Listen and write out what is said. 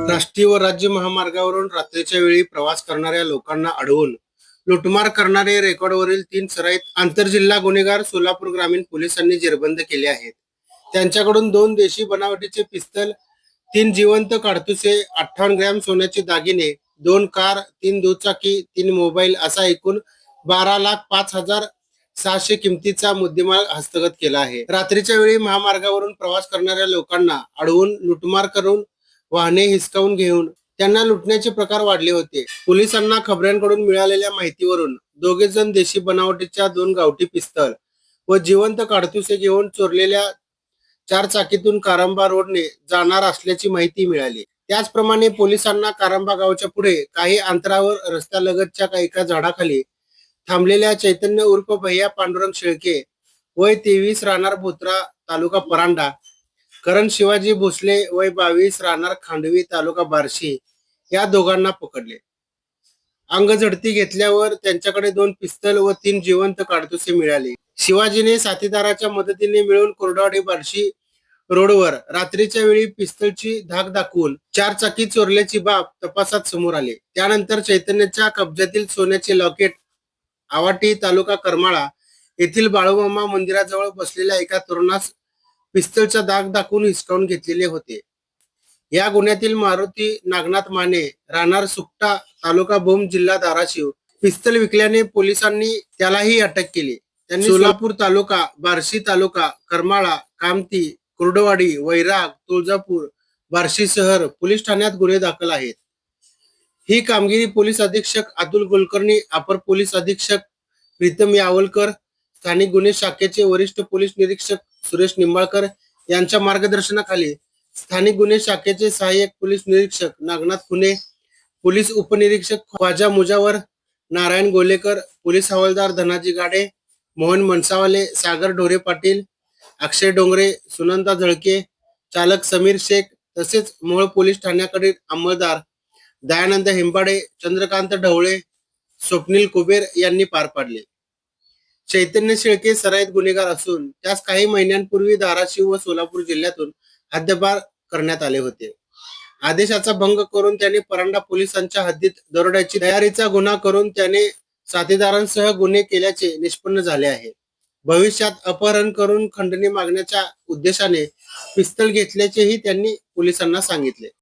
राष्ट्रीय व राज्य महामार्गावरून रात्रीच्या वेळी प्रवास करणाऱ्या लोकांना अडवून लुटमार करणारे रेकॉर्डवरील 3 सराईत आंतरजिल्हा गुन्हेगार सोलापूर ग्रामीण पोलिसांनी जेरबंद केले आहेत. त्यांच्याकडून 2 देशी बनावटीचे पिस्तल, 3 जिवंत काडतुसे, 58 ग्रॅम सोन्याचे दागिने, 2 कार, 3 दुचाकी, 3 मोबाईल असा एकूण 12,05,700 किमतीचा मुद्देमाल हस्तगत केला आहे. रात्रीच्या वेळी महामार्गावरून प्रवास करणाऱ्या लोकांना अडवून लुटमार करून वाहने हिसकावून घेऊन त्यांना लुटण्याचे प्रकार वाढले होते. पोलिसांना खबऱ्यांकडून मिळालेल्या माहितीवरून दोघे जण देशी बनावटीच्या 2 गावठी पिस्तल व जिवंत काडतुसे घेऊन चोरलेल्या 4 चाकीतून कारंबा रोडने जाणार असल्याची माहिती मिळाली. त्याचप्रमाणे पोलिसांना कारंबा गावच्या पुढे काही अंतरावर रस्त्यालगतच्या एका झाडाखाली थांबलेल्या चैतन्य उर्फ भैया पांडुरंग शेळके वय 23 राहणार भोत्रा तालुका परांडा, करण शिवाजी भोसले वय 22 राहणार खांडवी तालुका बार्शी या दोघांना पकडले. अंगझडती घेतल्यावर त्यांच्याकडे 2 पिस्तल व 3 जिवंत काडतुसे मिळाले. शिवाजीने साथीदाराच्या मदतीने मिळून कोरडवाडी बार्शी रोडवर रात्रीच्या वेळी पिस्तलची धाक दाखवून 4 चाकी चोरल्याची बाब तपासात समोर आली. त्यानंतर चैतन्याच्या कब्जातील सोन्याचे लॉकेट आवाटी तालुका करमाळा येथील बाळूमामा मंदिराजवळ बसलेल्या एका तरुणास पिस्तलचा दाग दाखवून हिसकावून घेतलेले होते. या गुन्ह्यातील मारुती नागनाथ माने राहणार सुकटा तालुका भूम जिल्हा धाराशिव पिस्तल विकल्याने पोलिसांनी त्यालाही अटक केली. त्यांनी सोलापूर तालुका, बार्शी तालुका, करमाळा, कामती, कुर्डवाडी, वैराग, तुळजापूर, बार्शी शहर पोलीस ठाण्यात गुन्हे दाखल आहेत. ही कामगिरी पोलीस अधीक्षक अतुल कुलकर्णी, अपर पोलीस अधीक्षक प्रीतम यावलकर, स्थानिक गुन्हे शाखेचे वरिष्ठ पोलीस निरीक्षक सुरेश निंबाळकर यांच्या मार्गदर्शनाखाली स्थानिक गुन्हे शाखेचे सहाय्यक पोलीस निरीक्षक नागनाथ खुने, पोलीस उपनिरीक्षक ख्वाजा मुजावर, नारायण गोलेकर, पोलीस हवालदार धनाजी गाडे, मोहन मनसावाले, सागर ढोरे पाटील, अक्षय डोंगरे, सुनंदा झळके, चालक समीर शेख तसेच मोहोळ पोलीस ठाण्याकडील अंमलदार दयानंद हेंबाडे, चंद्रकांत ढवळे, स्वप्नील कुबेर यांनी पार पाडले. चैतन्य शेळके सराईत गुन्हेगार असून त्यास काही महिन्यांपूर्वी धाराशिव व सोलापूर जिल्ह्यातून हद्दपार करण्यात आले होते. आदेशाचा भंग करून त्याने परांडा पोलिसांच्या हद्दीत दरोड्याची तयारीचा गुन्हा करून त्याने साथीदारांसह गुन्हे केल्याचे निष्पन्न झाले आहे. भविष्यात अपहरण करून खंडणी मागण्याच्या उद्देशाने पिस्तल घेतल्याचेही त्यांनी पोलिसांना सांगितले.